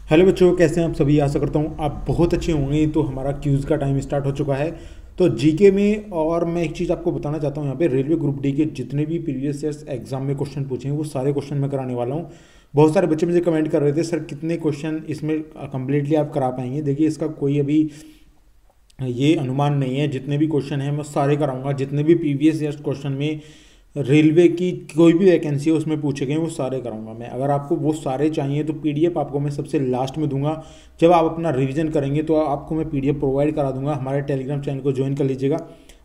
Hello बच्चों, कैसे हैं आप सभी। आशा करता हूँ आप बहुत अच्छे होंगे। तो हमारा क्यूज़ का टाइम स्टार्ट हो चुका है। तो जीके में और मैं एक चीज़ आपको बताना चाहता हूँ, यहाँ पे रेलवे ग्रुप डी के जितने भी प्रीवियस ईयर्स एग्जाम में क्वेश्चन पूछे हैं वो सारे क्वेश्चन मैं कराने वाला हूँ। बहुत सारे बच्चे मुझे कमेंट कर रहे थे, सर कितने क्वेश्चन इसमें कम्प्लीटली आप करा पाएंगे। देखिए, इसका कोई अभी ये अनुमान नहीं है। जितने भी क्वेश्चन हैं मैं सारे कराऊंगा। जितने भी प्रीवियस ईयर्स क्वेश्चन में रेलवे की कोई भी वैकेंसी है उसमें पूछे गए वो सारे कराऊंगा मैं। अगर आपको वो सारे चाहिए तो पीडीएफ आपको मैं सबसे लास्ट में दूंगा। जब आप अपना रिवीजन करेंगे तो आपको मैं पीडीएफ प्रोवाइड करा दूंगा। हमारे टेलीग्राम चैनल को ज्वाइन कर लीजिएगा,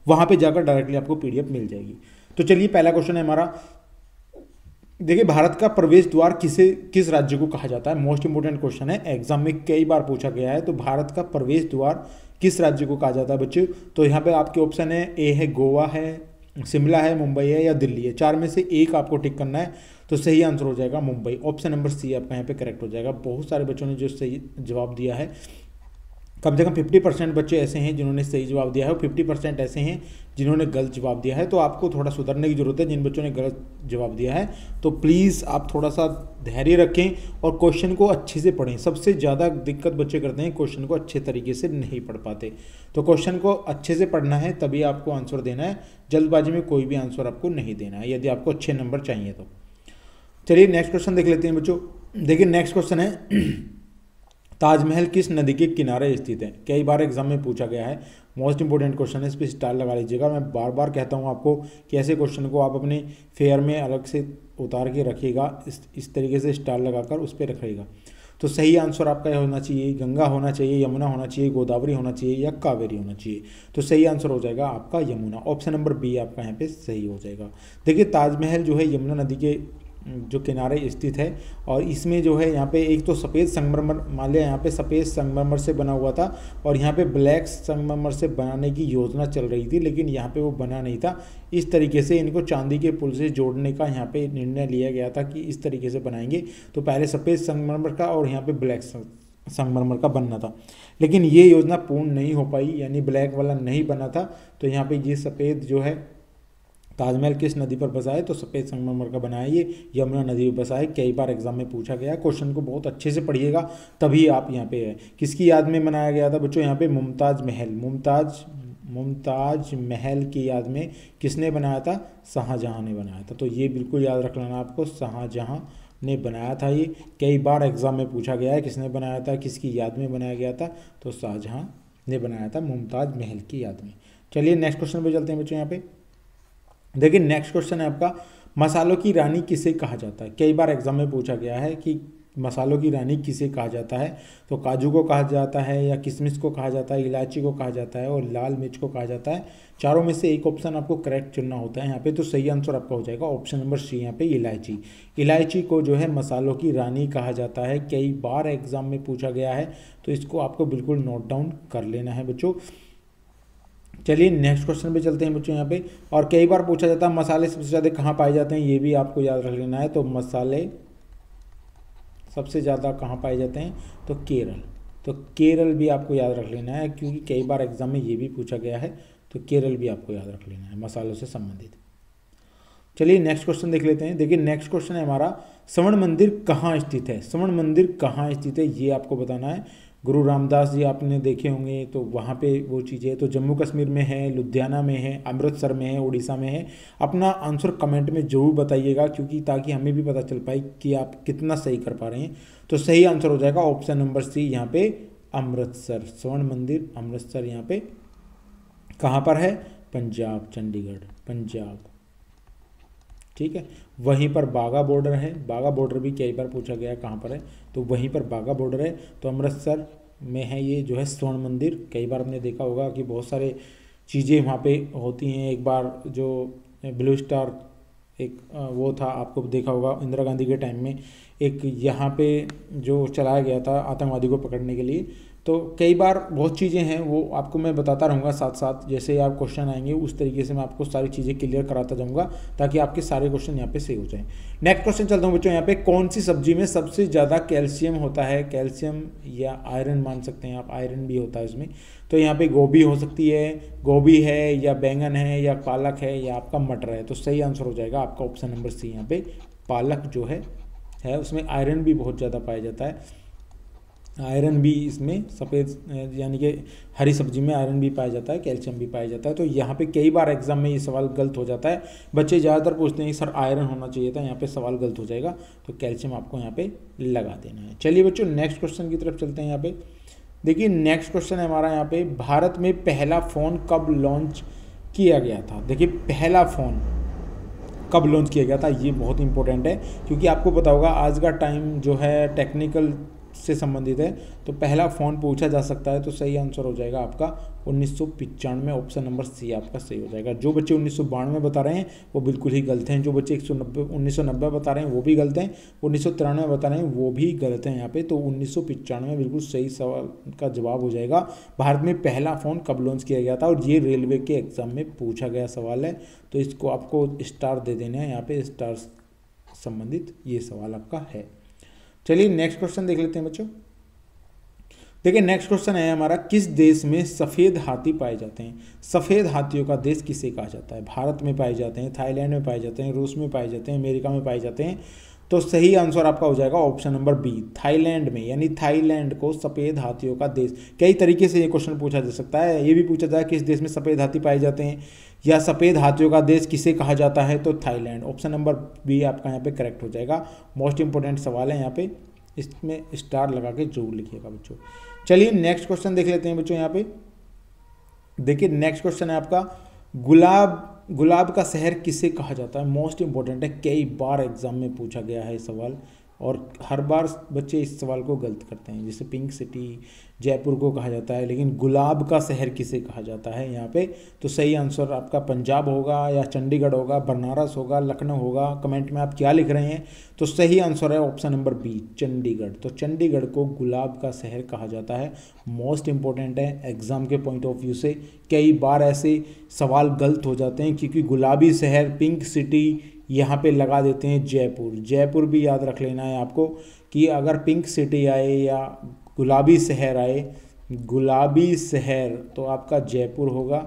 वहाँ पे जाकर डायरेक्टली आपको पीडीएफ मिल जाएगी। तो चलिए, पहला क्वेश्चन है हमारा। देखिए, भारत का प्रवेश द्वार किस राज्य को कहा जाता है। मोस्ट इंपोर्टेंट क्वेश्चन है, एग्जाम में कई बार पूछा गया है। तो भारत का प्रवेश द्वार किस राज्य को कहा जाता है बच्चे। तो यहाँ पे आपके ऑप्शन है, ए है गोवा है, शिमला है, मुंबई है या दिल्ली है। चार में से एक आपको टिक करना है। तो सही आंसर हो जाएगा मुंबई। ऑप्शन नंबर सी आपका यहाँ पे करेक्ट हो जाएगा। बहुत सारे बच्चों ने जो सही जवाब दिया है, कम से कम 50% बच्चे ऐसे हैं जिन्होंने सही जवाब दिया है और 50% ऐसे हैं जिन्होंने गलत जवाब दिया है। तो आपको थोड़ा सुधरने की ज़रूरत है। जिन बच्चों ने गलत जवाब दिया है तो प्लीज़ आप थोड़ा सा धैर्य रखें और क्वेश्चन को अच्छे से पढ़ें। सबसे ज़्यादा दिक्कत बच्चे करते हैं, क्वेश्चन को अच्छे तरीके से नहीं पढ़ पाते। तो क्वेश्चन को अच्छे से पढ़ना है, तभी आपको आंसर देना है। जल्दबाजी में कोई भी आंसर आपको नहीं देना है यदि आपको अच्छे नंबर चाहिए तो। चलिए नेक्स्ट क्वेश्चन देख लेते हैं बच्चों। देखिए, नेक्स्ट क्वेश्चन है, ताजमहल किस नदी के किनारे स्थित है। कई बार एग्जाम में पूछा गया है। मोस्ट इंपोर्टेंट क्वेश्चन है, इस पर स्टार लगा लीजिएगा। मैं बार बार कहता हूँ आपको कि ऐसे क्वेश्चन को आप अपने फेयर में अलग से उतार के रखिएगा, इस तरीके से स्टार लगाकर उस पर रखिएगा। तो सही आंसर आपका यह होना चाहिए, गंगा होना चाहिए, यमुना होना चाहिए, गोदावरी होना चाहिए या कावेरी होना चाहिए। तो सही आंसर हो जाएगा आपका यमुना। ऑप्शन नंबर बी आपका यहाँ पे सही हो जाएगा। देखिए, ताजमहल जो है यमुना नदी के जो किनारे स्थित है और इसमें जो है यहाँ पे एक तो सफ़ेद संगमरमर, मान लिया यहाँ पे सफ़ेद संगमरमर से बना हुआ था और यहाँ पे ब्लैक संगमरमर से बनाने की योजना चल रही थी, लेकिन यहाँ पे वो बना नहीं था। इस तरीके से इनको चांदी के पुल से जोड़ने का यहाँ पे निर्णय लिया गया था कि इस तरीके से बनाएंगे। तो पहले सफ़ेद संगमरमर का और यहाँ पे ब्लैक संगमरमर का बनना था, लेकिन ये योजना पूर्ण नहीं हो पाई, यानी ब्लैक वाला नहीं बना था। तो यहाँ पे ये सफ़ेद जो है ताजमहल किस नदी पर बसा है, तो सफ़ेद संगमरमर का बना है, ये यमुना नदी पर बसा है। कई बार एग्जाम में पूछा गया। क्वेश्चन को बहुत अच्छे से पढ़िएगा, तभी आप यहाँ पे है। किसकी याद में बनाया गया था बच्चों, यहाँ पे मुमताज़ महल। मुमताज़ महल की याद में किसने बनाया था, शाहजहाँ ने बनाया था। तो ये बिल्कुल याद रख लेना आपको, शाहजहाँ ने बनाया था ये। कई बार एग्जाम में पूछा गया है किसने बनाया था, किसकी याद में बनाया गया था, तो शाहजहाँ ने बनाया था मुमताज़ महल की याद में। चलिए नेक्स्ट क्वेश्चन पे चलते हैं बच्चों। यहाँ पे देखिए, नेक्स्ट क्वेश्चन है आपका, मसालों की रानी किसे कहा जाता है। कई बार एग्जाम में पूछा गया है कि मसालों की रानी किसे कहा जाता है। तो काजू को कहा जाता है या किशमिश को कहा जाता है, इलायची को कहा जाता है और लाल मिर्च को कहा जाता है। चारों में से एक ऑप्शन आपको करेक्ट चुनना होता है यहाँ पे। तो सही आंसर आपका हो जाएगा ऑप्शन नंबर सी, यहाँ पे इलायची। इलायची को जो है मसालों की रानी कहा जाता है। कई बार एग्जाम में पूछा गया है, तो इसको आपको बिल्कुल नोट डाउन कर लेना है बच्चों। चलिए नेक्स्ट क्वेश्चन पे चलते हैं बच्चों। यहाँ पे और कई बार पूछा जाता है मसाले सबसे ज़्यादा कहाँ पाए जाते हैं, ये भी आपको याद रख लेना है। तो मसाले सबसे ज़्यादा कहाँ पाए जाते हैं, तो केरल। तो केरल भी आपको याद रख लेना है, क्योंकि कई बार एग्जाम में ये भी पूछा गया है। तो केरल भी आपको याद रख लेना है मसालों से संबंधित। चलिए नेक्स्ट क्वेश्चन देख लेते हैं। देखिए, नेक्स्ट क्वेश्चन है हमारा, स्वर्ण मंदिर कहाँ स्थित है। स्वर्ण मंदिर कहाँ स्थित है ये आपको बताना है। गुरु रामदास जी आपने देखे होंगे, तो वहाँ पे वो चीज़ें तो जम्मू कश्मीर में है, लुधियाना में है, अमृतसर में है, उड़ीसा में है। अपना आंसर कमेंट में जरूर बताइएगा, क्योंकि ताकि हमें भी पता चल पाए कि आप कितना सही कर पा रहे हैं। तो सही आंसर हो जाएगा ऑप्शन नंबर सी, यहाँ पे अमृतसर। स्वर्ण मंदिर अमृतसर यहाँ पे कहाँ पर है, पंजाब, चंडीगढ़, पंजाब। ठीक है, वहीं पर बाघा बॉर्डर है। बाघा बॉर्डर भी कई बार पूछा गया कहाँ पर है, तो वहीं पर बाघा बॉर्डर है। तो अमृतसर में है ये जो है स्वर्ण मंदिर। कई बार हमने देखा होगा कि बहुत सारे चीज़ें वहाँ पे होती हैं। एक बार जो ब्लू स्टार एक वो था, आपको देखा होगा इंदिरा गांधी के टाइम में, एक यहाँ पे जो चलाया गया था आतंकवादी को पकड़ने के लिए। तो कई बार बहुत चीज़ें हैं, वो आपको मैं बताता रहूँगा साथ साथ। जैसे आप क्वेश्चन आएंगे उस तरीके से मैं आपको सारी चीज़ें क्लियर कराता जाऊँगा, ताकि आपके सारे क्वेश्चन यहाँ पे सही हो जाएं। नेक्स्ट क्वेश्चन चलता हूँ बच्चों। यहाँ पे कौन सी सब्जी में सबसे ज़्यादा कैल्शियम होता है। कैल्शियम या आयरन मान सकते हैं आप, आयरन भी होता है इसमें। तो यहाँ पे गोभी हो सकती है, गोभी है या बैंगन है या पालक है या आपका मटर है। तो सही आंसर हो जाएगा आपका ऑप्शन नंबर सी, यहाँ पे पालक जो है उसमें आयरन भी बहुत ज़्यादा पाया जाता है। आयरन भी इसमें सफ़ेद यानी कि हरी सब्जी में आयरन भी पाया जाता है, कैल्शियम भी पाया जाता है। तो यहाँ पे कई बार एग्जाम में ये सवाल गलत हो जाता है। बच्चे ज़्यादातर पूछते हैं सर आयरन होना चाहिए था, यहाँ पे सवाल गलत हो जाएगा, तो कैल्शियम आपको यहाँ पे लगा देना है। चलिए बच्चों नेक्स्ट क्वेश्चन की तरफ चलते हैं। यहाँ पे देखिए नेक्स्ट क्वेश्चन है हमारा यहाँ पे, भारत में पहला फ़ोन कब लॉन्च किया गया था। देखिए पहला फ़ोन कब लॉन्च किया गया था, ये बहुत इंपॉर्टेंट है, क्योंकि आपको पता होगा आज का टाइम जो है टेक्निकल से संबंधित है। तो पहला फ़ोन पूछा जा सकता है, तो सही आंसर हो जाएगा आपका 1995, ऑप्शन नंबर सी आपका सही हो जाएगा। जो बच्चे 1992 बता रहे हैं वो बिल्कुल ही गलत हैं, जो बच्चे 1990 बता रहे हैं वो भी गलत हैं, 1993 बता रहे हैं वो भी गलत हैं यहाँ पे। तो 1995 बिल्कुल सही सवाल का जवाब हो जाएगा। भारत में पहला फ़ोन कब लॉन्च किया गया था, और ये रेलवे के एग्ज़ाम में पूछा गया सवाल है, तो इसको आपको स्टार दे देना है, यहाँ पे स्टार संबंधित ये सवाल आपका है। चलिए नेक्स्ट क्वेश्चन देख लेते हैं बच्चों। देखिए नेक्स्ट क्वेश्चन है हमारा, किस देश में सफ़ेद हाथी पाए जाते हैं। सफ़ेद हाथियों का देश किसे कहा जाता है। भारत में पाए जाते हैं, थाईलैंड में पाए जाते हैं, रूस में पाए जाते हैं, अमेरिका में पाए जाते हैं। तो सही आंसर आपका हो जाएगा ऑप्शन नंबर बी, थाईलैंड में, यानी थाईलैंड को सफ़ेद हाथियों का देश। कई तरीके से ये क्वेश्चन पूछा जा सकता है, ये भी पूछा जाए किस देश में सफ़ेद हाथी पाए जाते हैं, या सफ़ेद हाथियों का देश किसे कहा जाता है, तो थाईलैंड। ऑप्शन नंबर बी आपका यहाँ पे करेक्ट हो जाएगा। मोस्ट इंपॉर्टेंट सवाल है, यहाँ पे इसमें स्टार लगा के जरूर लिखिएगा बच्चों। चलिए नेक्स्ट क्वेश्चन देख लेते हैं बच्चों। यहाँ पे देखिए नेक्स्ट क्वेश्चन है आपका, गुलाब का शहर किसे कहा जाता है। मोस्ट इंपॉर्टेंट है, कई बार एग्जाम में पूछा गया है सवाल, और हर बार बच्चे इस सवाल को गलत करते हैं। जैसे पिंक सिटी जयपुर को कहा जाता है, लेकिन गुलाब का शहर किसे कहा जाता है यहाँ पे। तो सही आंसर आपका पंजाब होगा, या चंडीगढ़ होगा, बनारस होगा, लखनऊ होगा। कमेंट में आप क्या लिख रहे हैं, तो सही आंसर है ऑप्शन नंबर बी, चंडीगढ़। तो चंडीगढ़ को गुलाब का शहर कहा जाता है। मोस्ट इंपॉर्टेंट है एग्जाम के पॉइंट ऑफ व्यू से, कई बार ऐसे सवाल गलत हो जाते हैं, क्योंकि गुलाबी शहर, पिंक सिटी यहाँ पे लगा देते हैं जयपुर। जयपुर भी याद रख लेना है आपको, कि अगर पिंक सिटी आए या गुलाबी शहर आए, गुलाबी शहर तो आपका जयपुर होगा,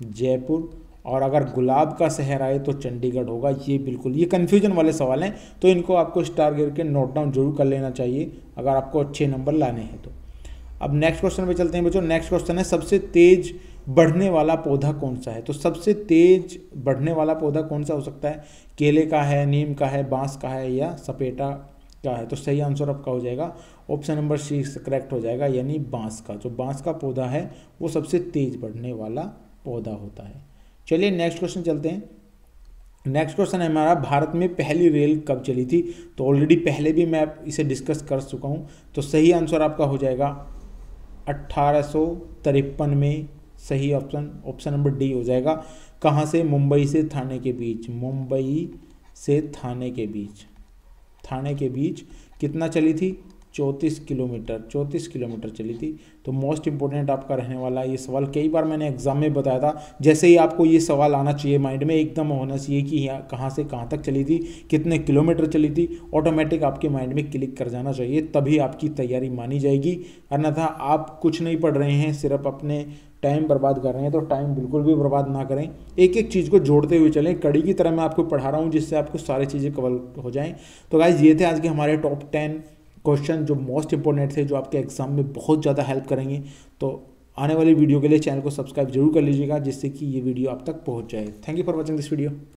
जयपुर, और अगर गुलाब का शहर आए तो चंडीगढ़ होगा। ये बिल्कुल ये कन्फ्यूजन वाले सवाल हैं, तो इनको आपको स्टार गिर के नोट डाउन जरूर कर लेना चाहिए अगर आपको अच्छे नंबर लाने हैं तो। अब नेक्स्ट क्वेश्चन पे चलते हैं बच्चों। नेक्स्ट क्वेश्चन है, सबसे तेज बढ़ने वाला पौधा कौन सा है। तो सबसे तेज बढ़ने वाला पौधा कौन सा हो सकता है। केले का है, नीम का है, बांस का है, या सपेटा का है। तो सही आंसर आपका हो जाएगा ऑप्शन नंबर सी करेक्ट हो जाएगा, यानी बांस का। जो बांस का पौधा है वो सबसे तेज बढ़ने वाला पौधा होता है। चलिए नेक्स्ट क्वेश्चन चलते हैं। नेक्स्ट क्वेश्चन है हमारा, भारत में पहली रेल कब चली थी। तो ऑलरेडी पहले भी मैं इसे डिस्कस कर चुका हूँ। तो सही आंसर आपका हो जाएगा 1853 में। सही ऑप्शन नंबर डी हो जाएगा। कहाँ से, मुंबई से थाने के बीच, मुंबई से थाने के बीच, थाने के बीच कितना चली थी, 34 किलोमीटर, 34 किलोमीटर चली थी। तो मोस्ट इंपॉर्टेंट आपका रहने वाला ये सवाल, कई बार मैंने एग्जाम में बताया था। जैसे ही आपको ये सवाल आना चाहिए माइंड में, एकदम होना चाहिए कि यहाँ कहाँ से कहाँ तक चली थी, कितने किलोमीटर चली थी, ऑटोमेटिक आपके माइंड में क्लिक कर जाना चाहिए, तभी आपकी तैयारी मानी जाएगी। अन्यथा आप कुछ नहीं पढ़ रहे हैं, सिर्फ अपने टाइम बर्बाद कर रहे हैं, तो टाइम बिल्कुल भी बर्बाद ना करें। एक एक चीज़ को जोड़ते हुए चलें, कड़ी की तरह मैं आपको पढ़ा रहा हूँ, जिससे आपको सारी चीज़ें कवर हो जाएं। तो गाइस ये थे आज के हमारे टॉप 10 क्वेश्चन जो मोस्ट इंपॉर्टेंट थे, जो आपके एग्जाम में बहुत ज़्यादा हेल्प करेंगे। तो आने वाली वीडियो के लिए चैनल को सब्सक्राइब जरूर कर लीजिएगा, जिससे कि ये वीडियो आप तक पहुँच जाए। Thank you for watching this video.